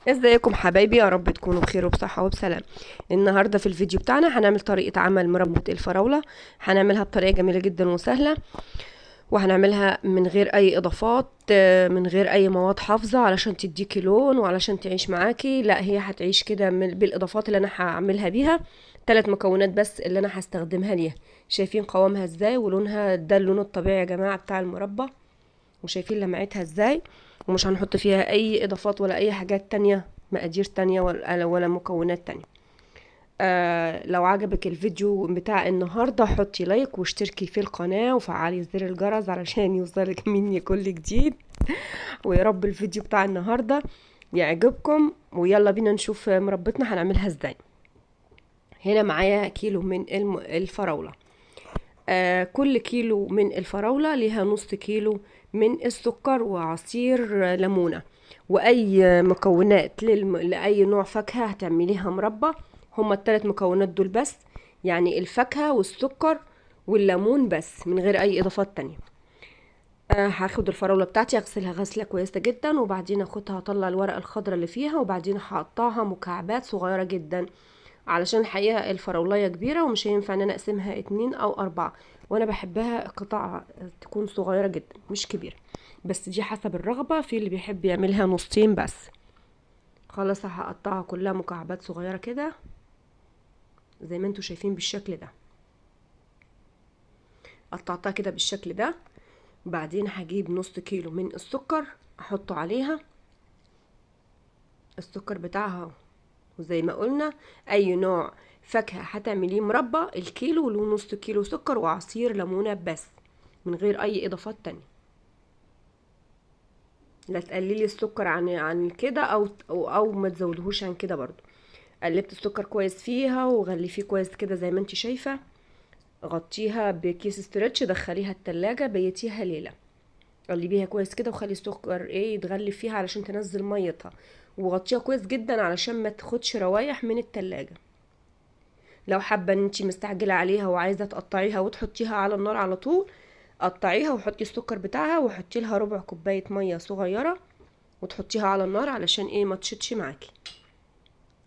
ازيكم حبايبي، يا رب تكونوا بخير وبصحة وبسلام. النهاردة في الفيديو بتاعنا هنعمل طريقة عمل مربى الفراولة. هنعملها بطريقة جميلة جدا وسهلة، وهنعملها من غير اي اضافات، من غير اي مواد حافظة علشان تديكي لون وعلشان تعيش معاكي. لا، هي هتعيش كده بالاضافات اللي انا هعملها بيها. 3 مكونات بس اللي انا هستخدمها ليها. شايفين قوامها ازاي ولونها؟ ده اللون الطبيعي يا جماعة بتاع المربى. وشايفين لمعتها ازاي؟ ومش هنحط فيها اي اضافات ولا اي حاجات تانية، مقادير تانية ولا مكونات تانية. لو عجبك الفيديو بتاع النهاردة حطي لايك واشتركي في القناة وفعلي زر الجرس علشان يوصلك مني كل جديد. ويا رب الفيديو بتاع النهاردة يعجبكم، ويلا بينا نشوف مربتنا هنعملها ازاي. هنا معايا كيلو من الفراولة. كل كيلو من الفراولة ليها نص كيلو من السكر وعصير ليمونة. وأي مكونات لأي نوع فاكهة هتعمليها مربى. هما ال3 مكونات دول بس، يعني الفاكهة والسكر والليمون بس، من غير أي إضافات تانية. هاخد الفراولة بتاعتي اغسلها غسلة كويسة جدا، وبعدين اخدها اطلع الورقة الخضراء اللي فيها، وبعدين هقطعها مكعبات صغيرة جدا. علشان الحقيقة الفراولاية كبيرة ومش هينفع ان انا اقسمها 2 او 4، وانا بحبها قطع تكون صغيرة جدا مش كبيرة. بس دي حسب الرغبة، في اللي بيحب يعملها نصين بس. خلاص هقطعها كلها مكعبات صغيرة كده زي ما انتوا شايفين بالشكل ده. قطعتها كده بالشكل ده. بعدين هجيب نص كيلو من السكر احطه عليها. السكر بتاعها، وزي ما قلنا اي نوع فاكهة هتعمليه مربى الكيلو له نص كيلو سكر وعصير ليمونة بس، من غير اي اضافات تانية. لا تقللي السكر عن كده او ما تزودهوش عن كده برضو. قلبت السكر كويس فيها وغلفيه كويس كده زي ما انت شايفة. غطيها بكيس استرتش، دخليها التلاجة، بيتيها ليلة. قلبيها كويس كده وخلي السكر يتغلف فيها علشان تنزل ميتها. وغطيها كويس جدا علشان ما تاخدش روايح من التلاجة. لو حابه ان انتي مستعجله عليها وعايزه تقطعيها وتحطيها على النار على طول، قطعيها وحطي السكر بتاعها وحطي لها ربع كوبايه ميه صغيره وتحطيها على النار علشان ما تشطش معاكي.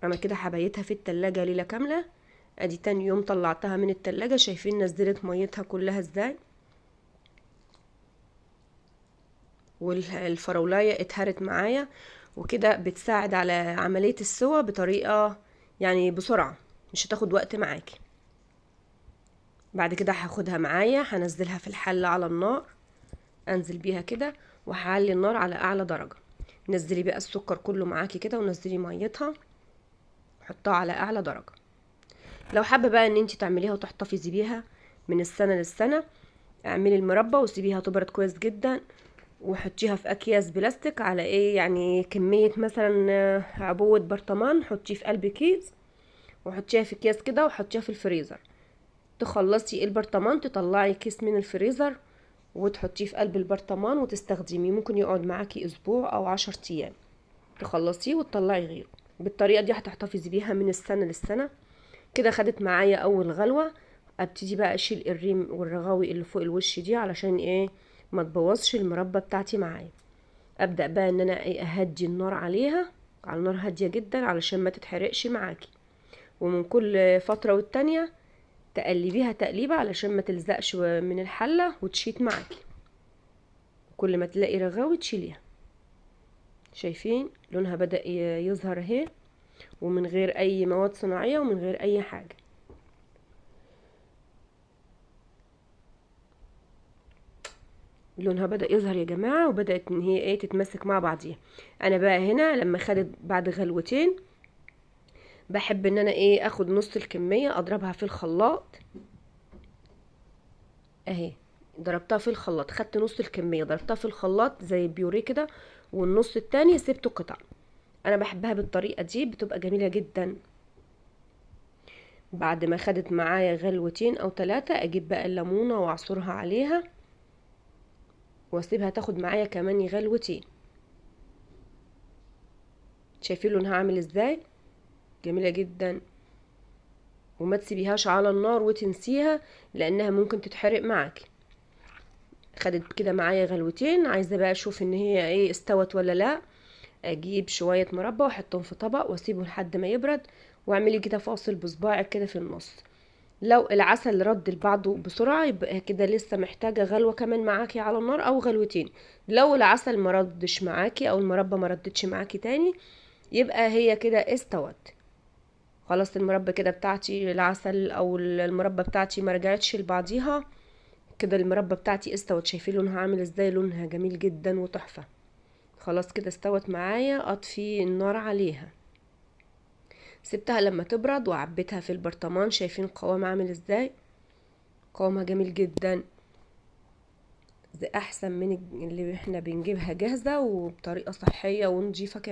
انا كده حبيتها في التلاجة ليله كامله. ادي تاني يوم طلعتها من التلاجة، شايفين نزلت ميتها كلها ازاي؟ والفراولايه اتهرت معايا. وكده بتساعد على عمليه السوى بطريقه، يعني بسرعه، مش هتاخد وقت معاكي. بعد كده هاخدها معايا هنزلها في الحلة على النار. انزل بيها كده وهعلي النار على اعلى درجة. نزلي بقى السكر كله معاكي كده ونزلي ميتها، حطها على اعلى درجة. لو حابة بقى ان انتي تعمليها وتحتفظي بيها من السنة للسنة، اعملي المربى وسيبيها تبرد كويس جدا، وحطيها في اكياس بلاستيك على يعني كمية مثلا عبوة برطمان، حطيه في قلب كيس وحطيها في اكياس كده وحطيها في الفريزر. تخلصي البرطمان تطلعي كيس من الفريزر وتحطيه في قلب البرطمان وتستخدميه، ممكن يقعد معاكي اسبوع او 10 ايام. تخلصيه وتطلعي غيره. بالطريقة دي هتحتفظي بيها من السنة للسنة. كده خدت معايا اول غلوة. ابتدي بقى اشيل الريم والرغاوي اللي فوق الوش دي علشان ما تبوظش المربى بتاعتي معايا. ابدأ بقى ان انا اهدي النار عليها على نار هادية جدا علشان ما تتحرقش معاكي. ومن كل فترة والتانية تقلبيها تقليبة علشان ما تلزقش من الحلة وتشيط معاكي. كل ما تلاقي رغاوي تشيليها. شايفين لونها بدأ يظهر اهي، ومن غير اي مواد صناعية ومن غير اي حاجة. لونها بدأ يظهر يا جماعة، وبدأت ان هي تتمسك مع بعضيها. انا بقى هنا لما خدت بعد غلوتين، بحب ان انا اخد نص الكمية اضربها في الخلاط اهي. ضربتها في الخلاط، خدت نص الكمية ضربتها في الخلاط زي بيوريه كده، والنص التاني سبته قطع. انا بحبها بالطريقة دي، بتبقى جميلة جدا. بعد ما خدت معايا غلوتين او 3، اجيب بقى الليمونة واعصرها عليها واسيبها تاخد معايا كمان غلوتين. شايفين لونها عامل ازاي؟ جميلة جدا. وما تسيبيهاش على النار وتنسيها، لانها ممكن تتحرق معاكي. خدت كده معايا غلوتين، عايزة بقى اشوف ان هي استوت ولا لا. اجيب شويه مربى واحطهم في طبق واسيبه لحد ما يبرد، واعملي كده فاصل بصباعك كده في النص. لو العسل رد لبعضه بسرعه يبقى كده لسه محتاجه غلوه كمان معاكي على النار او غلوتين. لو العسل ما ردش معاكي او المربى ما ردتش معاكي تاني يبقى هي كده استوت. خلاص المربى كده بتاعتي، العسل او المربى بتاعتي ما رجعتش لبعضيها كده، المربى بتاعتي استوت. شايفين لونها عامل ازاي؟ لونها جميل جدا وتحفه. خلاص كده استوت معايا، اطفي النار عليها. سبتها لما تبرد وعبيتها في البرطمان. شايفين القوام عامل ازاي؟ قوامها جميل جدا، زي احسن من اللي احنا بنجيبها جاهزة وبطريقة صحية ونضيفة كمان.